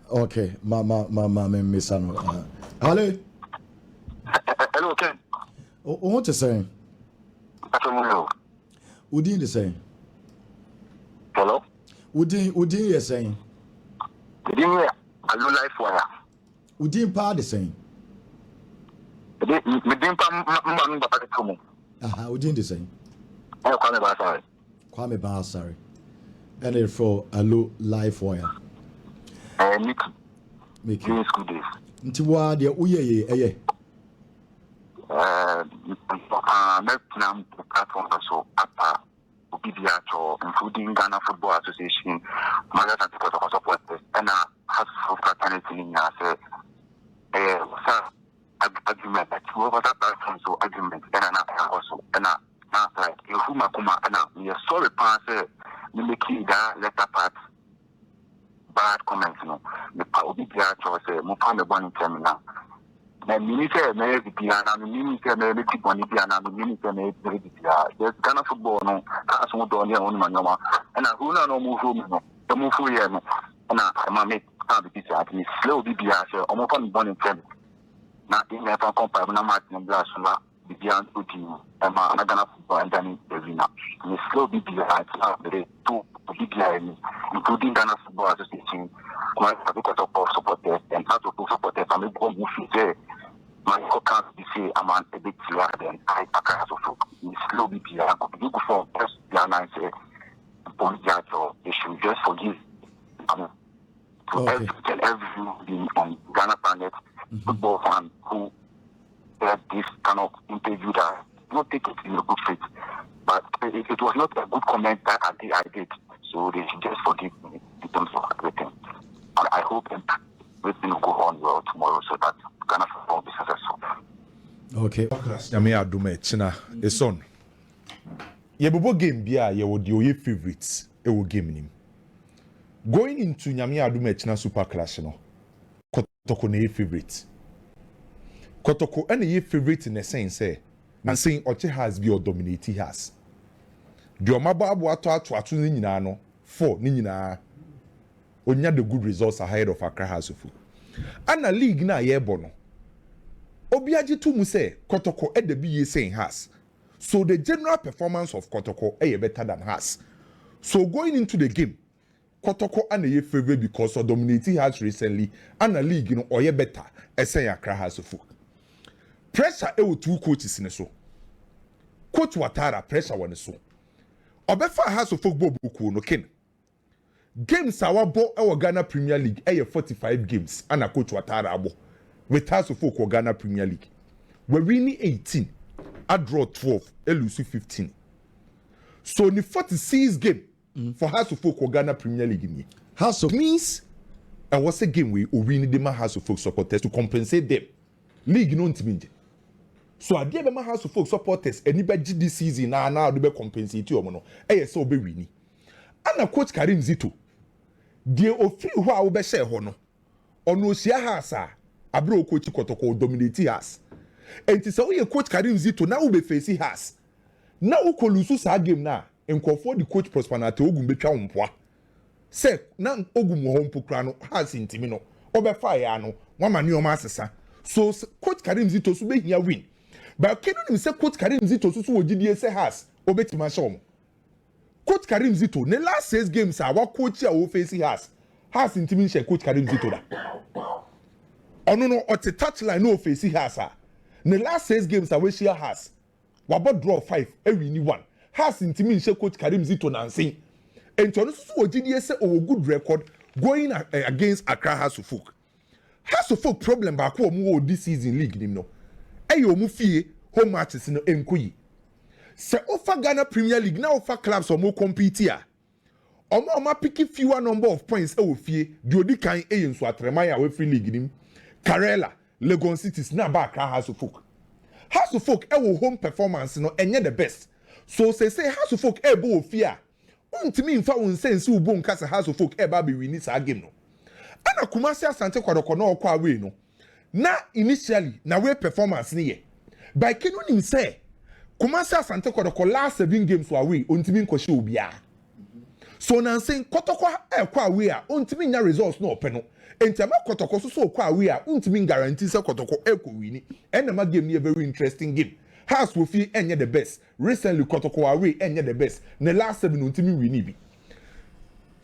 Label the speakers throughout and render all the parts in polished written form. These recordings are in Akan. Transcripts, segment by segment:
Speaker 1: Okay, me misano. Ale.
Speaker 2: Hello, Ken.
Speaker 1: What to say? Udin the same.
Speaker 2: Hello.
Speaker 1: Udin you saying?
Speaker 2: Udin allo life wire.
Speaker 1: Udin pa the same.
Speaker 2: Udin pa mman ba ka tumo.
Speaker 1: Aha, Udin the same.
Speaker 2: Kwame ba sorry.
Speaker 1: Kwame ba sorry. And it for allo life wire.
Speaker 2: Mickey. School days.
Speaker 1: Nti wa de uye eye.
Speaker 2: Netnam platform so apa Obibiacho, including Ghana Football Association, Mothers and KOTOKO supporters, and House of Fraternity in argument that over that platform so argument and also and like you Kuma and we are sorry pass we make that letter part bad comments no the Obibiacho say Mupame one terminal. Na minister na Bibiana, minister na Bibiana, minister na Bibiana. There's Ghana football no, as we do here on Manoma, and I who no move no, the move here no, and I make Bibiana, me slow Bibiana, almost on born in ten. Na in the compare na Martin Blasula, Bibiana to you, and my Ghana football and then Bevina. Me slow Bibiana, the two Bibiana, including Ghana Football Association, my KOTOKO supporters and ASARE supporters, and we go move there. My can't be say I'm a bit clear then I can't slow BPR. You go for first and I say Poligato, they should just forgive to every on Ghana planet football fan who had this kind of interview that not take it in a good faith. But it was not a good comment that I did. So they should just forgive me in terms of everything. And I hope everything will go on well tomorrow so that Ghana football be successful.
Speaker 1: Okay.
Speaker 3: Nyame adome china is on. Ye bobo game bia ye wo de favorites e wo game nim. Going into Nyame adome china super clash no. KOTOKO na ye favorite. KOTOKO and ye favorite in the sense and saying Oche has be or dominate has. The omababo ato ni nyina no 4 ni nyina onya the good results ahead of Accra House of Folk. Ana league na ye bono. Obiaji to mu say KOTOKO at the BA saying has. So the general performance of KOTOKO is better than has. So going into the game, KOTOKO and the favor because of dominating has recently and a league or ye better as say Accra House of Folk. Pressure two coaches in so. Coach Watara pressure one so. Obefa House of Folk bobu no ken. Games our bo our Ghana Premier League 45 games and a Coach Watara abo. With House of Folk or Ghana Premier League. We're winning 18, I draw 12, I lose 15. So the 46 game for House of Folk or Ghana Premier League in House of means I was a game we win the House of Folk supporters to compensate them. League no intimidate. So I gave them House of Folk supporters anybody this season now they be compensate you no. So be winning. And a Coach Karim Zito. The ofri who I will be share hono. Ono sia hasa. Abro coach KOTOKO dominate us. And it is a coach Karim Zito now will be facing us. Now we call lose sa game na. And call for the coach Prosperity Ogum betwa umpoa. Say na Ogum home pokrano has intimino. Obe fire no. One man your master. So coach Karim Zito so be here win. But can you say coach Karim Zito so GDA say has obetima shom. Coach Karim Zito ne last 6 games our coach here will face has intimidation coach Karim Zito da. Ono no ote touchline no face has the last 6 games that we share has wabo draw 5 every ni 1 has intimidation coach Karim Zito nansen and ono so GDA say o good record going against Accra House of Folk. House of Folk problem ba ko omo this season league nim no omo fie home matches no enkoyi se offer Ghana Premier League now offer clubs omo compete here omo pick fewer number of points e wo fie di odi kan nso atremaya we free league nim Karela, Legon Cities, na ba Accra House of Folk. House of Folk, home performance, no, enye the best. So say House of Folk, bo fear. Untimi infa unsense ubo nkasa House of Folk, ba be winning sa game no. Ana Kumasi Asante KOTOKO no kwa we no. Na initially, na we performance ni ye. By kenu nim say, Kumasi Asante KOTOKO last 7 games wa we, untimi nkoshe ubia. So now saying Kotoko kwa we are untimi nya results no open no. Enti ma Kotoko so kwa we are untimi guarantee say Kotoko eko wini. And ma game a very interesting game. House will feel enye the best. Recently Kotoko away enye the best. The last 7 untimi wini bi.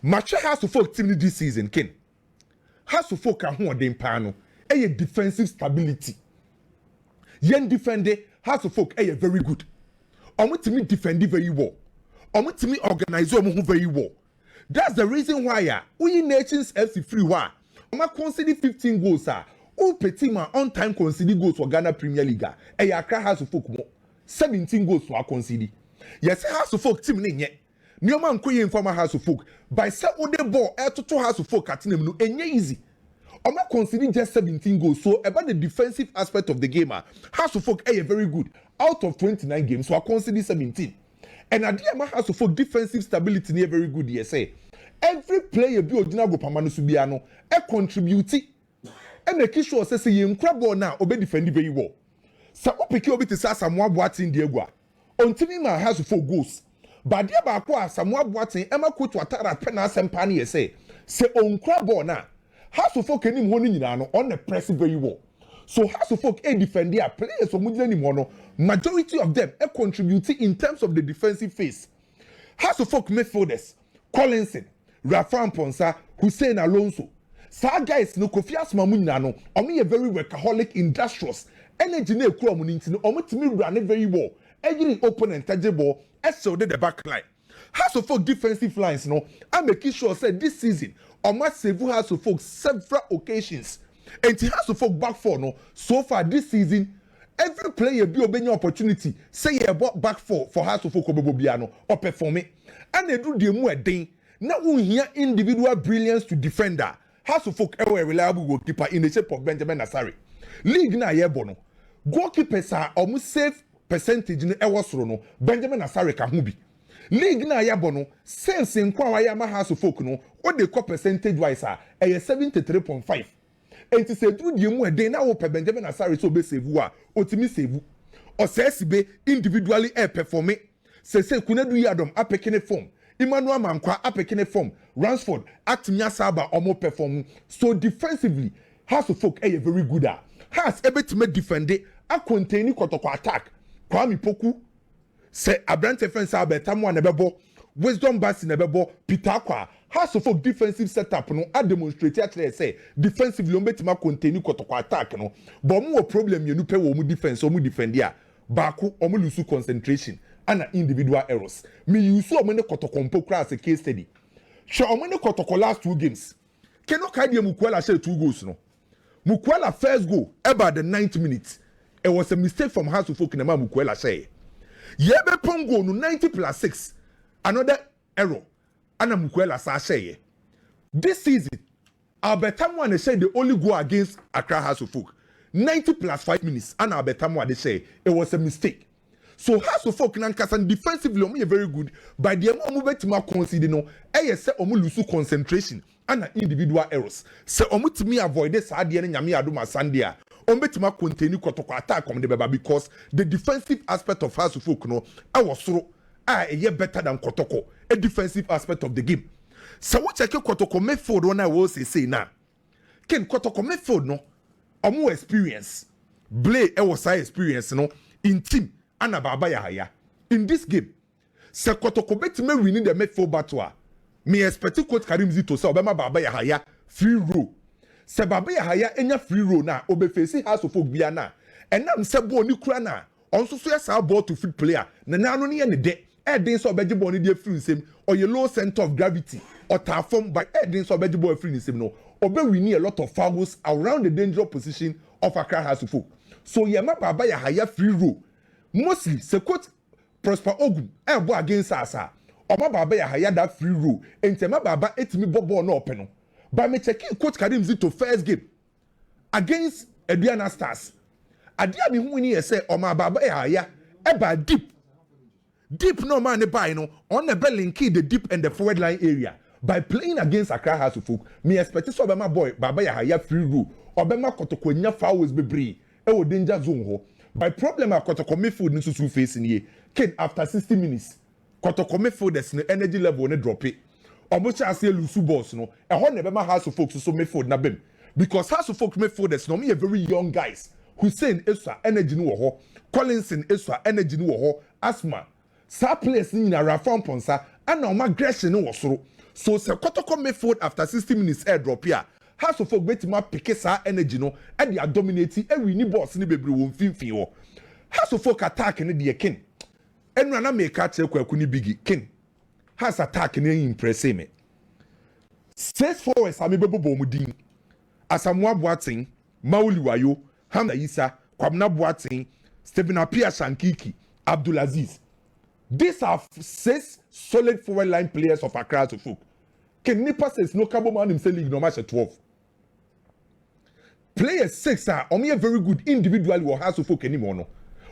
Speaker 3: Match House to folk team this season ken. House to folk a ho den pa no. A defensive stability. Yen defender House to folk a very good. Omo timi defend very well. Omo timi organize omo very well. That's the reason why we Nations FC free wa. Omo concede 15 goals o petima on time concede goals for Ghana Premier League. E Accra House of Folk mo 17 goals for concede. Yes, House of Folk team ne nye. Nioma nkoye informa House of Folk. By say o de ball to House of Folk atinem no enye easy. Omo conceding just 17 goals. So about the defensive aspect of the game, House of Folk very good. Out of 29 games, so I conceding 17. And Adiama House of Folk defensive stability near very good. Yes, every player be original go pamano subiano contribute. And make sure say you incredible now obe defend very well. Sa opeke obi te sa Samoa Boateng Diegua. Ontimi ma House of Folk goals. But dia ba kwa Samoa Boateng ema ko to atara pena sempa ne say incredible na House of Folk enim ho ni nyina no on the press very well. So House of Folk defend their players so mujina ni mono majority of them contribute in terms of the defensive phase. House of Folk midfielders Collinson, Rafa Ponsa, Hussein Alonso. Sa guys no Kofi Asma mujina no omo ye very workaholic industrious energy na ekura omo nti no omo timi run very well. Every opponent tangible so the back line. House of Folk defensive lines no I'm making sure say this season omo save House of Folk several occasions. And he has to folk back for no. So far this season, every player be obeying opportunity. Say about back for House to folk obobiano or perform it. And they do the more thing. Now we hear individual brilliance to defender. House of Folk a reliable goalkeeper in the shape of Benjamin Asare. League na yebono. Goalkeepers are almost safe percentage in the no. Benjamin Asare kahubi. League na yebono saves in Kwayama House of Folk no. What they call percentage wise are 73.5. And to say through the more day now Benjamin Asare so be save otimi save or says be individually performing say kunadu yadom apekene form Emmanuel Mankwa apekene form Ransford Atmia Saba omo perform so defensively House of Folk very good has able to make defend a contain Kotoko attack Kwame Poku say Abrante defense abetamu anebebo Wisdom Bass nebebo Peter Kwa House of Folk defensive setup no a demonstrate actually say defensively on betima continue Kotoko attack no but mo problem you pe wo mu defense o mu defend ya baako o mu lose concentration and individual errors me use o mo ne Kotoko mpo kra as a case study sure o mo ne Kotoko last 2 games keno ka dia Mukwala share 2 goals no Mukwala first goal about the 9th minute it was a mistake from House of Folk na ma Mukwala share yebe pongo no 90+6 another error Anna Mukwala Sashay. This season, Albertamu and they say they only go against Accra House of Folk. 90+5 minutes, and Albertamu they say it was a mistake. So House of Folk Nankasan defensively only very good, but the amount to consider no, say omu lose concentration and individual errors. So omu to me avoid this idea and Yami Aduma Sandia. Ombetima continue Kotoko attack on the Baba because the defensive aspect of House of Folk no, I was so a year better than Kotoko, a defensive aspect of the game. So what check Kotoko midfield when I was say now. Ken Kotoko midfield no, or more experience. Blay was high experience no in team and Baba Yahaya. In this game, se Kotoko bet me winning the midfield battle. Me expect Coach Karim Zito say Obama Baba Yahaya free row. Se Baba Yahaya enya free row na obe face House of Folk bia na. And nam se bo ni kura na. Also so yes ball to fit player. Na na no ne de. Edin so beji ball ni dey free nsem or your low center of gravity or form by Edin so beji ball free nsem no obe we need a lot of fouls around the dangerous position of Accra House of Folk. So yema Baba Yahaya free row mostly se coach Prosper Ogun bo against asa Oma Baba Yahaya that free row entema Baba etimi ball no open no but me check coach Karim Zito first game against Aduana Stars adia me hu ni say Oma Baba Yahaya eba deep no man buy no on the bell key the deep and the forward line area by playing against Accra House of Folk. Me expect so Obama boy Baba Yahaya free rule Obama Kotoko nya fouls bebree e wo danger zone ho by problem Kotoko midfield ni susu face ni kid after 60 minutes Kotoko midfielders no energy level ne drop it Omocha ase lusu boss no. E ho na be ma House of Folk so midfield na bem. Because House of Folk midfielders no me are very young guys. Hussein Eswa energy no wo ho. Collinson Eswa energy no wo ho. Asma. Sa players ni na Rafa Ponsa and na aggression no wo soro. So se Kotoko midfield after 60 minutes air drop here. House of Folk betima pick sa energy no e dey dominate every ni boss ni bebre wo mfimfin wo. House of Folk attack ni dey kin. Enu na make catch kwaku ni bigi kin. Has attack ni impress me. 6 forwards amebebo mu din. Asamoah Boateng, Mauli Wayo, Hamza Issa, Kwabena Boateng, Stephen Apia Shankiki, Abdulaziz. These are 6 solid forward line players of Accra to Folk. Can Nipa says no cabo man himself league no match at 12. Players 6 are only very good individually or House of Folk anymore no.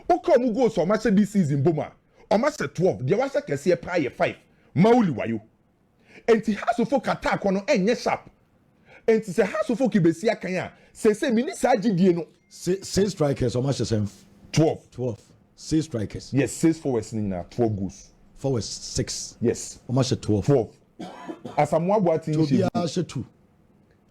Speaker 3: Oka mu goes for match this season Boma. Or match at 12. The was can see a prior 5. Mauli Wayo. And the House of Folk attack on any sharp. And to say House of Folk Besia Kanya. Say Minister GD no.
Speaker 1: 6 strikers or match the same. 12. 6 strikers.
Speaker 3: Yes, 6 forwards in 12 goals.
Speaker 1: Forwards 6.
Speaker 3: Yes.
Speaker 1: Or match 12.
Speaker 3: 12. Asamoah Boateng
Speaker 1: Tobi Ashe 2.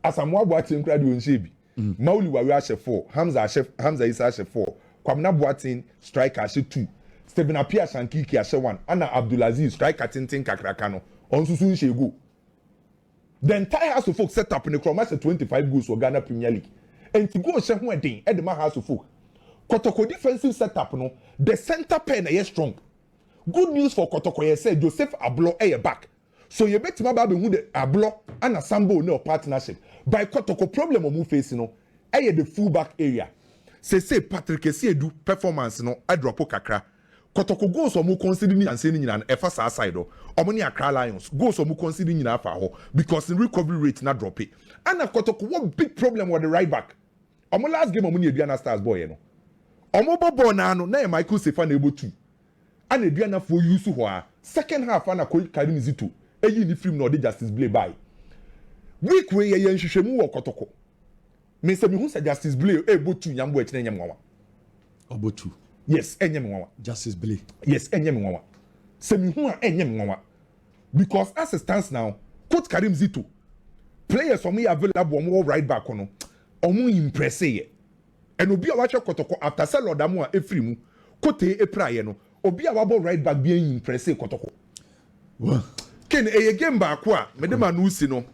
Speaker 3: Asamoah Boateng kradi on shebi. Mauli Wawe Ashe 4. Hamza Issa Ashe 4. Kwabena Boateng striker Ashe 2. Stephen Apia Shankiki Ashe 1. Anna Abdulaziz striker Tintin Kakrakano. On Susun Shegu. The entire House of Folk set up in the Cromatch 25 goals for Ghana Premier League. And to go share one thing at the House of Folk. Kotoko defensive setup no. The center pen is strong. Good news for Kotoko you said Joseph Ablo back. So you bet my baby who the Ablo and a Sambo no partnership. By Kotoko problem we face no. The fullback area. Say Patrick Esiedu performance no. I drop kakra. Kotoko goals or mu considering and saying in an FSA side or Omoni Accra Lions goals or mu considering in Afa because in recovery rate not drop it. And Kotoko what big problem with the right back. Omo last game Omoni Aduana Stars boy no. Omo bobo na no na Michael Sefan able to. And Aduana for use ho second half ana Karim Zito eyi ni film no dey Justice Blay by. Week we ye nhwehwemu wo Kotoko. Me say me hu say Justice Blay able to nyambo ekine nyamwa.
Speaker 1: Obotu.
Speaker 3: Yes, enyem nwawa.
Speaker 1: Justice Blay.
Speaker 3: Yes, enyem nwawa. Se mi hu a enyem nwawa. Because as it stands now, Coach Karim Zito, players for me available on right back no. Omo impress ye. And obi a watch Kotoko after sell odamu a efri mu. Kote epraye no. Obi a wabo right back being impress Kotoko.
Speaker 1: Well,
Speaker 3: Ken a game back kwa me dem anu si no.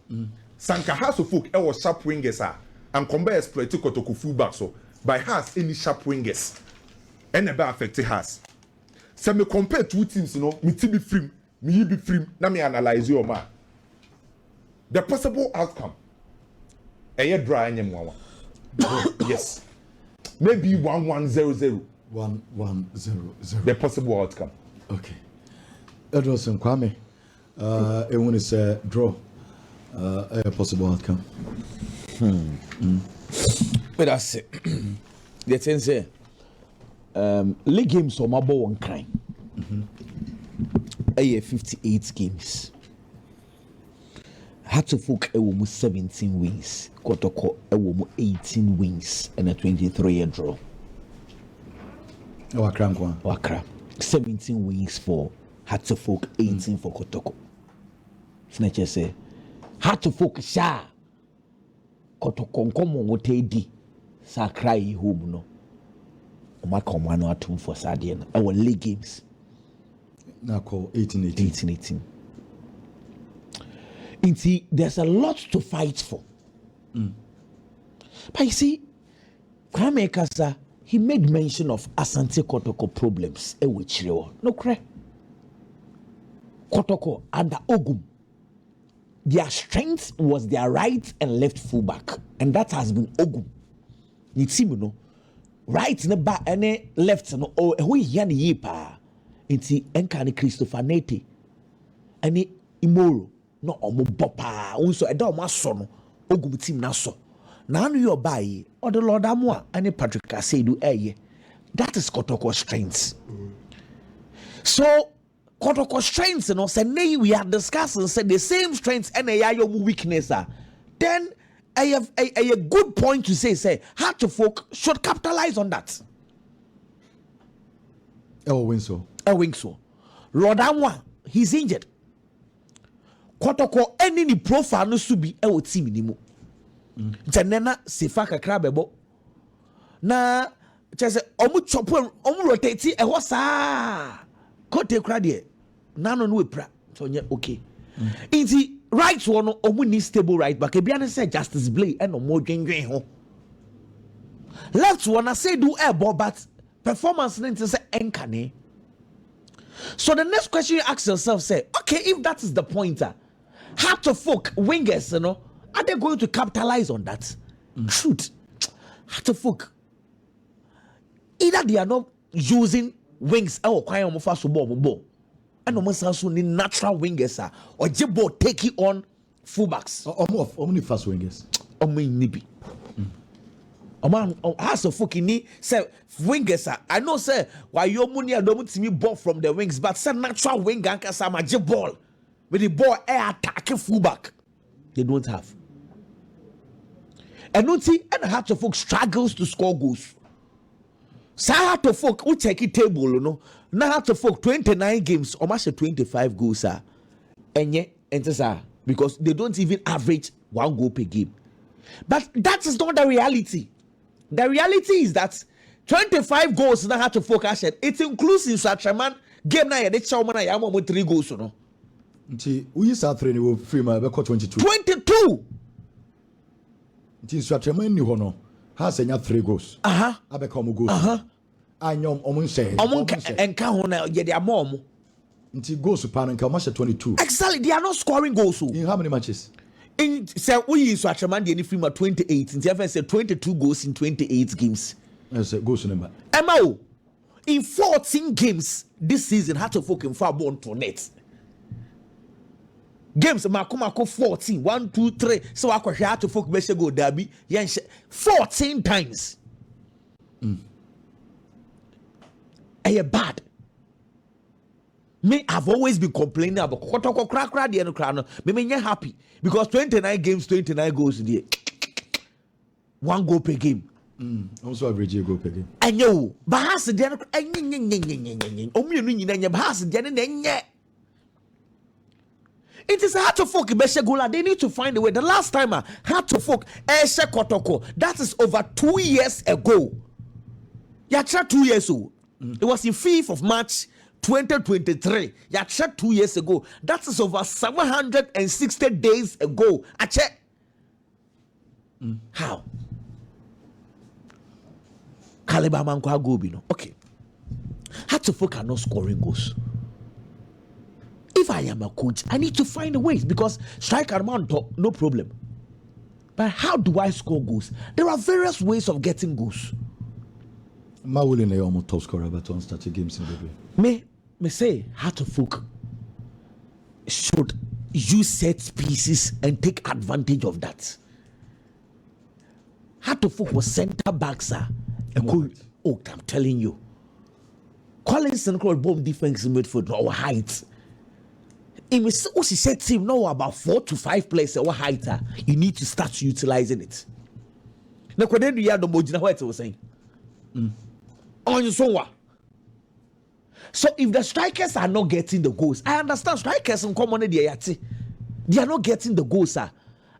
Speaker 3: Sanka House of Folk e was sharp wingers and combat exploit Kotoko fullback so by has any sharp wingers. And never affect has. So me compare two teams, you know, me be free, me be free, na me analyze your man. The possible outcome. A dry and one. Yes. Maybe 1-1-0-0.
Speaker 1: 1-1-0-0.
Speaker 3: The possible outcome.
Speaker 1: Okay. Edilson Kwame. It when it's a draw. A possible outcome.
Speaker 4: But that's it. The thing say. League games or mabo one crime. 58 games. House of Folk ewo 17 wins. Kotoko ewo 18 wins and a 23-year draw. Wakra. 17 wins for House of Folk, 18 for Kotoko. Snatcher say House of Folk sha Kotoko nkomo wote di sa cry home no. My command or two for Sadian. Our league games.
Speaker 1: Now call 18-18.
Speaker 4: There's a lot to fight for. But you see, Kwame Kasa, he made mention of Asante Kotoko problems. No cre. Kotoko under Ogum. Their strength was their right and left fullback. And that has been Ogum. You see, you know. Right in the back and left no oh who yan ye pa inti enka ni Christopher Nete ani imoro no omo bopa unso eda omo aso no ogum team na so na anu your buy or the Lord Amwa ani Patrick Asedu eye that is Kotoko strengths. So Kotoko strengths no say nay we are discussing say the same strengths and your weakness then I have a good point to say House of Folk should capitalize on that. I win so. Lord Amwa, he's injured. Kotoko any profile no subi e wo team ni mu. Janena sefa kakra bebo. Na chese omu chopo omu rotate e ho saa. Kote kra de. Nano no epra. So nye okay. Inti right one omu ni stable right back. Ebia ne say Justice Blay e no mo dwendwen ho. Left one I say do air but performance nti say enkane. So the next question you ask yourself say, okay, if that is the pointer, how to folk wingers, are they going to capitalize on that? Truth. How to folk. Either they are not using wings or quiet on fast ball. And almost also need natural wingers or jibbo taking on fullbacks.
Speaker 1: How many fast wingers?
Speaker 4: Nibi. Has a fucking say wingers. I know say why your money don't see me ball from the wings, but say natural winger can say my ball with the ball air attacking fullback. They don't have. And not see and have to folk struggles to score goals. So I have to folk who check it table, now have to folk 29 games almost 25 goals, and yet enter because they don't even average 1 goal per game. But that is not the reality. The reality is that 25 goals now have to focus it. It includes in Satraman game na yede chaw man ya mo 3 goals no.
Speaker 1: Nti we use our training will free my be 22.
Speaker 4: 22.
Speaker 1: Nti Satraman ni ho no. Ha senya 3 goals. Abeka mo goals. Anyom omo say.
Speaker 4: Omo enka ho na yede amom.
Speaker 1: Nti goals pan nka mo 22.
Speaker 4: Exactly, they are not scoring goals.
Speaker 1: In how many matches?
Speaker 4: In say we use Satraman the free ma 28. Nti ever say 22 goals in 28 games.
Speaker 1: Yes, goals number.
Speaker 4: Emma, in 14 games this season, had to focus for ball to net. Games, Makumako 14, 1, 2, 3. So I had to focus go derby. 14 times. Are bad? Me, I've always been complaining about Kotoko crack the end crown. Me happy because 29 games, 29 goals there. 1 goal per game.
Speaker 1: Also average a goal per game.
Speaker 4: And yo, bahas the it is hard to folk Beshagula. They need to find a way. The last time I had to folk Kotoko. That is over 2 years ago. Yeah, 2 years ago. It was in 5th of March 2023. Yeah, 2 years ago. That is over 760 days ago. I check. How? Caliber man kwa go no. Okay. Had to focus on not scoring goals. If I am a coach, I need to find a way because striker man no problem. But how do I score goals? There are various ways of getting goals.
Speaker 1: Ma willing to almost top scorer but on starting games in the way.
Speaker 4: Me say how to focus should use set pieces and take advantage of that. How to focus center backs are. Oh, I'm telling you. Collins and Claude bomb defense in midfield or height. If we set team know about 4 to 5 players or height, you need to start utilizing it. Now, when you have the Mojina, what I was saying. On your sowa. So if the strikers are not getting the goals, I understand strikers in common they are not getting the goals.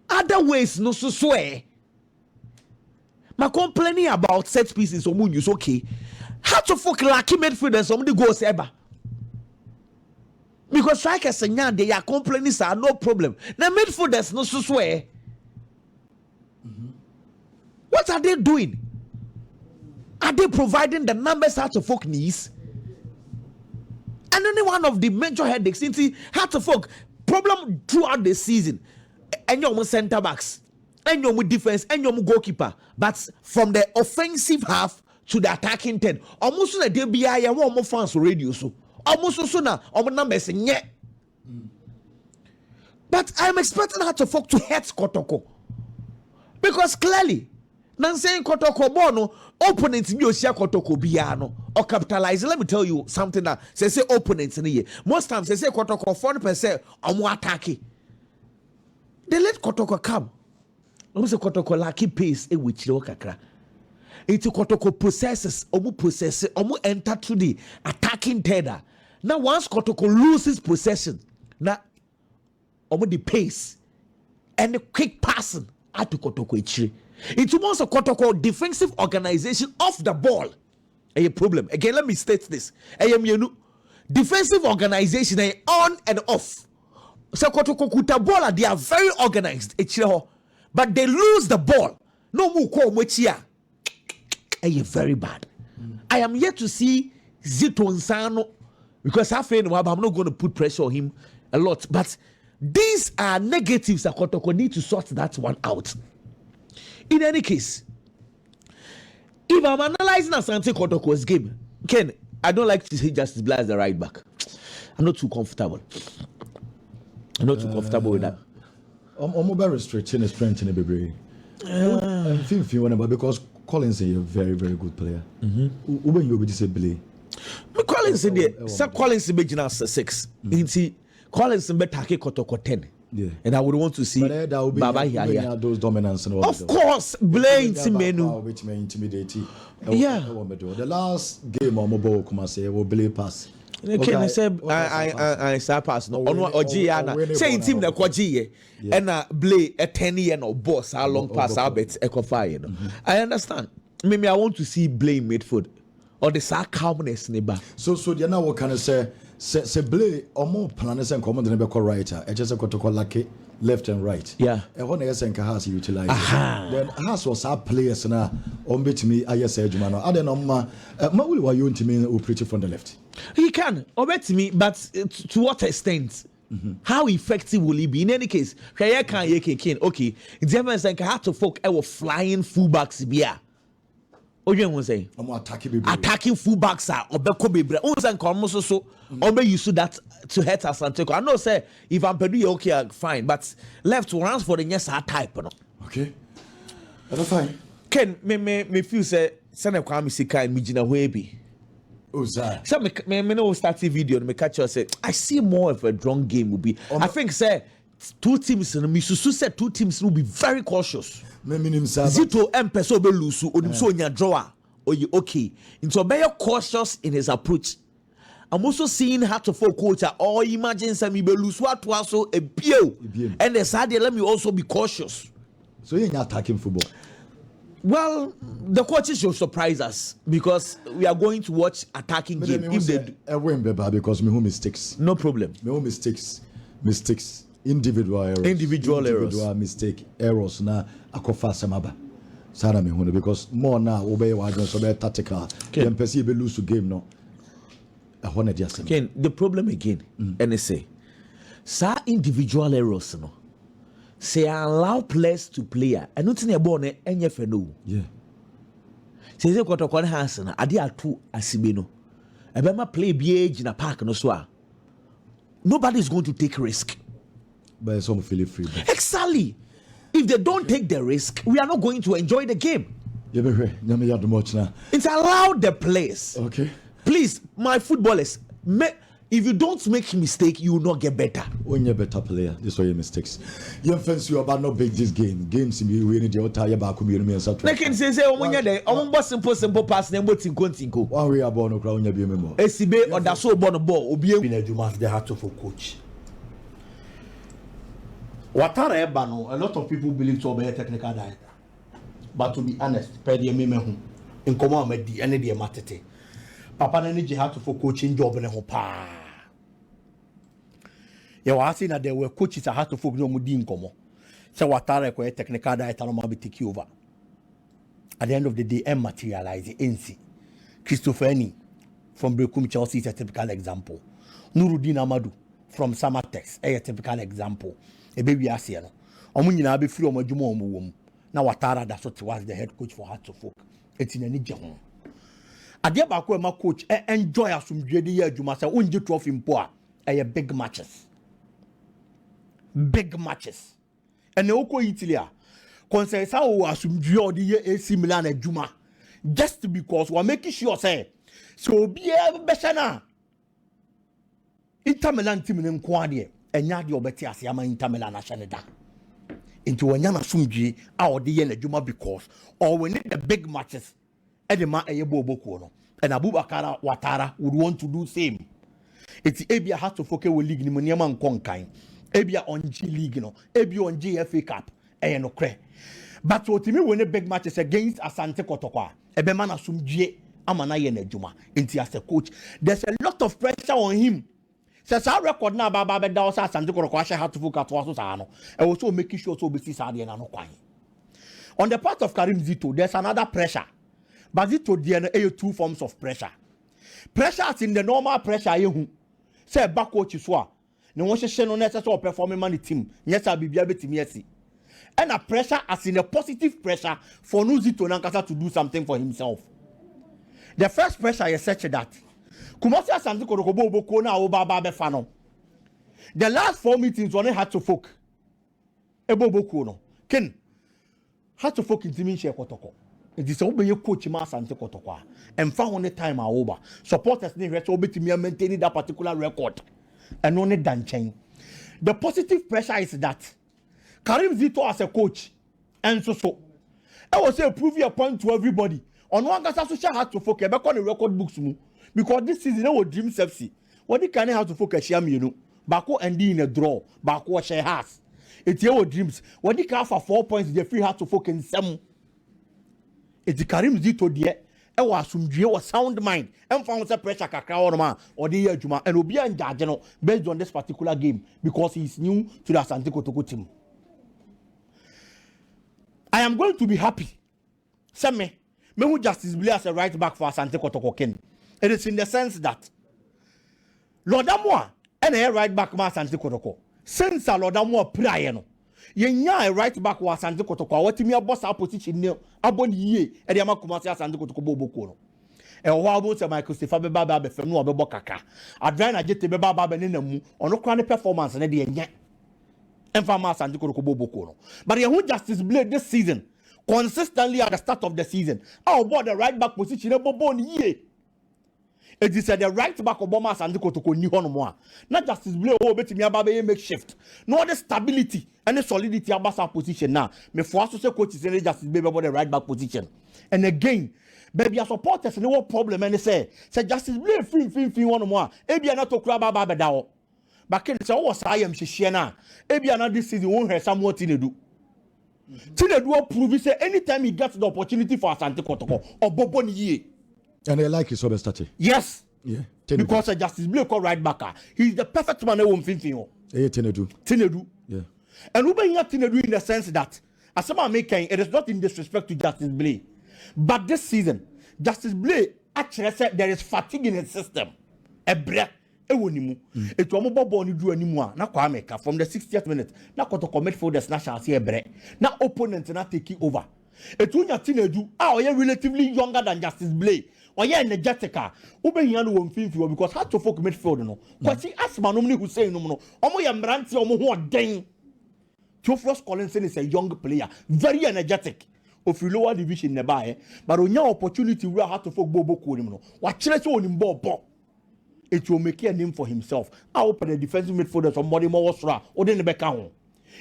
Speaker 4: Other ways no so swear. My complaining about set pieces or use okay. How to fuck lucky midfielders some the goals ever? Because strikers and they are complaining are no problem. Now midfielders no so swear. What are they doing? Are they providing the numbers how to folk needs? And only one of the major headaches since how to folk problem throughout the season. And your center backs. And your defense and your goalkeeper, but from the offensive half to the attacking 10, almost na there be a more fans radio so almost so na numbers nye. But I'm expecting her to folk to hit Kotoko because clearly, nan saying Kotoko bono opponents be osia Kotoko biano or capitalize. Let me tell you something that say opponents in the year. Most times they say Kotoko 40% or more attacking. They let Kotoko come. Almost Kotoko lucky pace which you kakra. It's Kotoko processes, omu enter to the attacking tether. Now once Kotoko loses possession, now omo the pace and the quick passing at Kotoko echi. It's almost a Kotoko defensive organization off the ball. A problem. Again, let me state this. Defensive organization on and off. So Kotoko kuta ball, they are very organized. But they lose the ball. No more call mwechia. Very bad. I am yet to see Zito Nsano because I'm not going to put pressure on him a lot. But these are negatives that Kotoko need to sort that one out. In any case, if I'm analyzing Asante Kotoko's game, Ken, I don't like to say Justice Blair as the right back. I'm not too comfortable. I'm not too comfortable with that.
Speaker 1: I'm about restricting his strength in the baby. I feel because Collins is a very, very good player. When you would say Billy,
Speaker 4: Collins in there, some Collins is 6. Collins in better Kotoko 10.
Speaker 1: Yeah.
Speaker 4: And I would want to see
Speaker 1: Baba here. Those dominance and all
Speaker 4: of course, Blaine Timenu.
Speaker 1: Which may intimidate you.
Speaker 4: Yeah.
Speaker 1: The last game on mobile, come and say, will Billy pass.
Speaker 4: Okay, I said, I say pass. No, on Ojiana. Say team the Kwaji, and Blay a 10-year no boss, how long pass our bets, echo fire. I understand. Maybe I want to see Blay midfield or the calmness neighbor.
Speaker 1: So, you know what can I say? Say Blay or more planners and common than a writer. I just got to call lucky left and right.
Speaker 4: Yeah.
Speaker 1: And when I say has utilized. Then has was our players now on bit me. I say, Jumano. I don't know, Maui, why you to me who preach from the left?
Speaker 4: He can, obey me, but to what extent? How effective will he be? In any case, okay, it's ever like I had to folk our flying fullbacks here. What you say?
Speaker 1: I'm attacking
Speaker 4: fullbacks are obeko bebre. Unsan komo so obe use that to hurt Asante. I know say if I'm Pedu okay fine, but left runs for the yes type no.
Speaker 1: Okay. That's fine.
Speaker 4: Ken me feel say send Kwame Sika and Mijina Webi.
Speaker 1: Oh, sir.
Speaker 4: So me no start the video and me catch you say I see more of a drawn game will be. I think say two teams and Misusu said two teams will be very cautious. Zito Mpeso be lusu onimso nya drawer or you okay. Into be cautious in his approach. I'm also seeing how to for coach or imagine some be lose what was so a bio. And the side let me also be cautious.
Speaker 1: So you're not attacking football.
Speaker 4: Well, the coaches should surprise us because we are going to watch attacking game. If they do,
Speaker 1: I win because me who mistakes.
Speaker 4: No problem.
Speaker 1: Me who mistakes. Individual errors. Mistake errors na akofa samaba. Sara me hunu because more now obey wadron so be tactical. Them person be lose game no.
Speaker 4: Again, the problem again, NSA. Sa individual errors no. Say allow players to play and not in a born any no.
Speaker 1: Yeah.
Speaker 4: Say they got a corner hands na ade atu asibeno. Ebema play BH in a park no so. Nobody is going to take risk.
Speaker 1: But some feel free.
Speaker 4: Exactly. If they don't take the risk, we are not going to enjoy the game. It's allowed the players.
Speaker 1: Okay.
Speaker 4: Please, my footballers, if you don't make mistake, you will not get better.
Speaker 1: When you're a better player, this is why your mistakes. Your fans, you about not big this game. Games in you need your tire back with me and such.
Speaker 4: They can say, when you're there, I'm simple pass, then what's in continue.
Speaker 1: One way about no crown, you'll be a member.
Speaker 4: SCB or that's so born a ball, will be a
Speaker 5: they had to for coach. Watara Ebano, a lot of people believe to be a technical director. But to be honest, per the meme in common with the energy matete. Papa Energy had to for coaching job in a hopa. You were asking that there were coaches that had to focus on Mudin Como. So Watara a technical director no be take over. At the end of the day, M materialize NC. Christopher Eni from Brekum Chelsea is a typical example. Nuruddin Amadou from Samatex a typical example. A baby Asiano. Omunyina be free omajumo omuwom. Na Watara that's what was the head coach for Hearts of Folk. It's in any jam. Adia ba ko ma coach enjoy asumdwe de ye adwuma say unje trophy mpo a big matches. Big matches. And oko Italy a consensa o asumdwe o de ye AC Milan adwuma just because we making sure say so be be na Inter Milan team ne nko ade enya de obeti ase ama Inter Milan na hye da into wanya na sumdwe a o de ye na adwuma because or we need the big matches edema eyeboboku no and Abubakar Watara would want to do same. It's Abia has to focus with league ni niema nkonkan Ebia on G League, no, Ebia on GFA Cup, no cre. But what me win a big matches against Asante Kotoko, Ebeman assume G, Amana Juma, into as a coach. There's a lot of pressure on him. Says our record now, Baba Dawsa, Asante Kotoko, had to focus on Wasano, and also making sure so busy Sadi and Anoquai. On the part of Karim Zito, there's another pressure. But Zito, there are two forms of pressure. Pressure is in the normal pressure, you say back coach is what. No one should not necessarily performing money team. Yes, I'll be able to me. And a pressure as in a positive pressure for Nuzito Nankasa to do something for himself. The first pressure is such that Kumasi Asante Kotoko Kona Obaba Befano. The last 4 meetings only had to folk. Ebobo Kono. Ken had to folk in Timisha Kotoko. It is over your coach Asante Kotoko. And found the time over. Supporters need to be maintaining that particular record. And only than chain. The positive pressure is that Karim Zito as a coach and so. I will say prove your point to everybody. On one guy social had to focus back on the record books because this season I will dream sexy. What you can have to focus you know. Bako and in a draw. Bako share has. It's your dreams. What you can have for 4 points, the free had to focus in some. It's Karim Zito there. I was some sound mind and found the pressure kakra or the year Juma and will be in Jajano based on this particular game because he's new to the Asante Kotoko team. I am going to be happy. Same me Justice Blay as a right back for Asante Kotoko Ken. It is in the sense that Lord Amoa and a right back for Asante Kotoko. Since Lord Amoa prior no. Yenya right back was Asante Kotoko. What me a boss opposition ne abon ye e de amakumasi Asante Kotoko boboko no. E ho abo se Michael Stefa beba be fem no obebo kaka. Adrian Ajete beba ba ne namu. Ono kra ne performance ne de enya. Enfama Asante Kotoko boboko no. But you Justice Blay this season consistently at the start of the season. How about the right back position e bobo ni ye. It is the right back of Obama Asante Kotoko ni hono mo. Not Justice Blay o betimi aba be make shift. No the stability and the solidity about our position now. Me for us to say coach is Justice Blay about the right back position. And again, baby, our supporters no problem and they say Justice Blay free hono mo. Ebi na to kura baba dawo. But can say what I am share na. Ebi na this season won her somewhat in do. Tinedu prove say anytime he gets the opportunity for Asante Kotoko or Bobo ni ye.
Speaker 1: And they like his overstate.
Speaker 5: Yes.
Speaker 1: Yeah.
Speaker 5: Because Justice Blay called right backer. He's the perfect man who Finfin. Tinedu. Yeah. And we bring Tinedu in the sense that as someone making it is not in disrespect to Justice Blay. But this season, Justice Blay actually said there is fatigue in his system. A breath. It was Bobo ni do anymore. Na kwa America from the 60th minute. Na Kotoko midfielders na chance here break. Na opponent na take it over. It will not Tinedu. Ah, you're relatively younger than Justice Blay. Or you're energetic. Ube yanu won finfi because hard to folk midfield no. Because he asked Manomni who say no no. Omo yambranti omo who are dang. Theophilus Collinson is a young player, very energetic. Of lower division nearby, but on your opportunity we have to folk Bobo Korim. What chile on him Bobo. It will make a name for himself. I open a defensive midfielder from Modimo Osra or then the back home.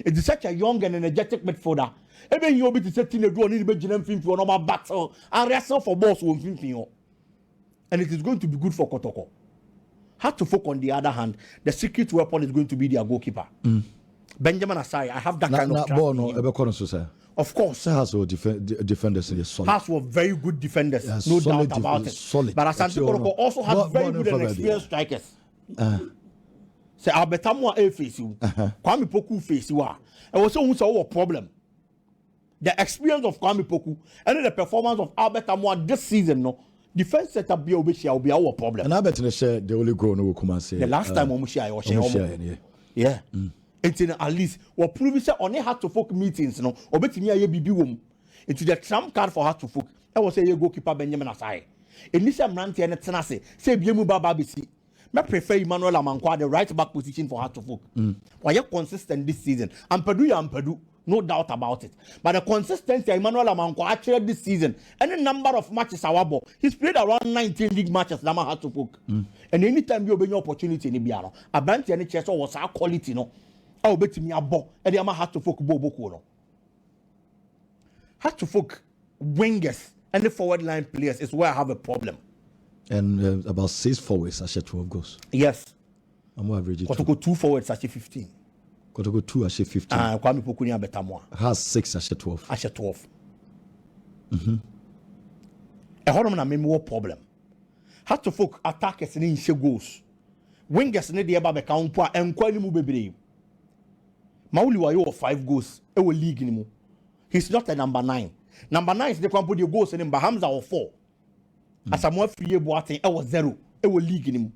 Speaker 5: It is such a young and energetic midfielder. Even you'll be to set in a draw, need to be film for normal battle and wrestle for balls with Finfio. And it is going to be good for Kotoko. Had to focus on the other hand, the secret weapon is going to be their goalkeeper. Benjamin Asare, I have that kind of trust. Of course.
Speaker 1: Has defenders in the solid.
Speaker 5: Has were very good defenders, no doubt about it.
Speaker 1: Solid.
Speaker 5: But Asante Kotoko also has very good and experienced strikers. Say Albertamwa A face you. Kwame Poku face you are. And also who's problem. The experience of Kwame Poku and the performance of Albertamwa this season, no. Defense setup be our problem.
Speaker 1: And I bet in the share the only goal no come and say.
Speaker 5: The last time Omushia or share. Yeah. It's at least what prove say only had to folk meetings no. Obetimi aye bibi wom. Into the trump card for had to folk. I was say you goalkeeper Benjamin Asare. Enisa Mranti and Tenase say biemu baba bisi. Me prefer Emmanuel Amankwa the right back position for her to folk. Why you consistent this season? Ampedu, no doubt about it. But the consistency Emmanuel Amankwa actually this season, any number of matches awabo, he's played around 19 league matches. Lama had to folk. And anytime you open your opportunity in Ibiano, a branch any chess was our quality no. I will bet me a ball. And the Ama had to folk Bobo no. Had to folk wingers and the forward line players is where I have a problem.
Speaker 1: And about 6 forwards, actually 12 goals.
Speaker 5: Yes.
Speaker 1: I'm more average.
Speaker 5: Kotoko 2 forwards, actually 15.
Speaker 1: Kotoko 2 ashe 15.
Speaker 5: Kwame Poku ni abeta mo.
Speaker 1: Has 6 ashe 12.
Speaker 5: Ashe 12. Na me more problem. Had to folk attackers ni nche goals. Wingers ni de ba be kan po a enkwa ni mu bebre. Mauli wa yo 5 goals e wo league ni mu. He's not a number 9. Number 9 is the kwampo the goals ni Hamza or 4. Asamoah Fiye Boateng e wo 0 e wo league ni mu.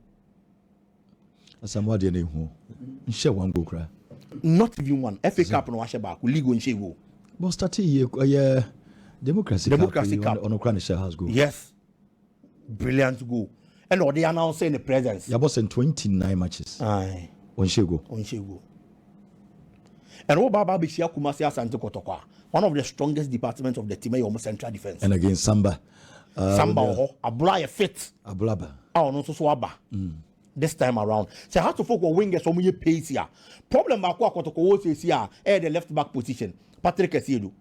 Speaker 1: Asamoah de na hu. Nche one goal kra.
Speaker 5: Not even one. FA Cup no washe back. League nche go.
Speaker 1: But start here Democracy Cup. On Ukraine share has go.
Speaker 5: Yes. Brilliant goal. And what they announced in the presence.
Speaker 1: Yeah, boss in 29 matches.
Speaker 5: Aye.
Speaker 1: On Shego.
Speaker 5: And what Baba Bishia Kumasi ASANTE KOTOKO. One of the strongest departments of the team, almost central defense.
Speaker 1: And again, Samba.
Speaker 5: Abula fit.
Speaker 1: Abulaba.
Speaker 5: Oh, no, so Swaba. This time around. So how to focus on wingers from your pace here. Problem about KOTOKO was here, the left back position. Patrick Esiedu.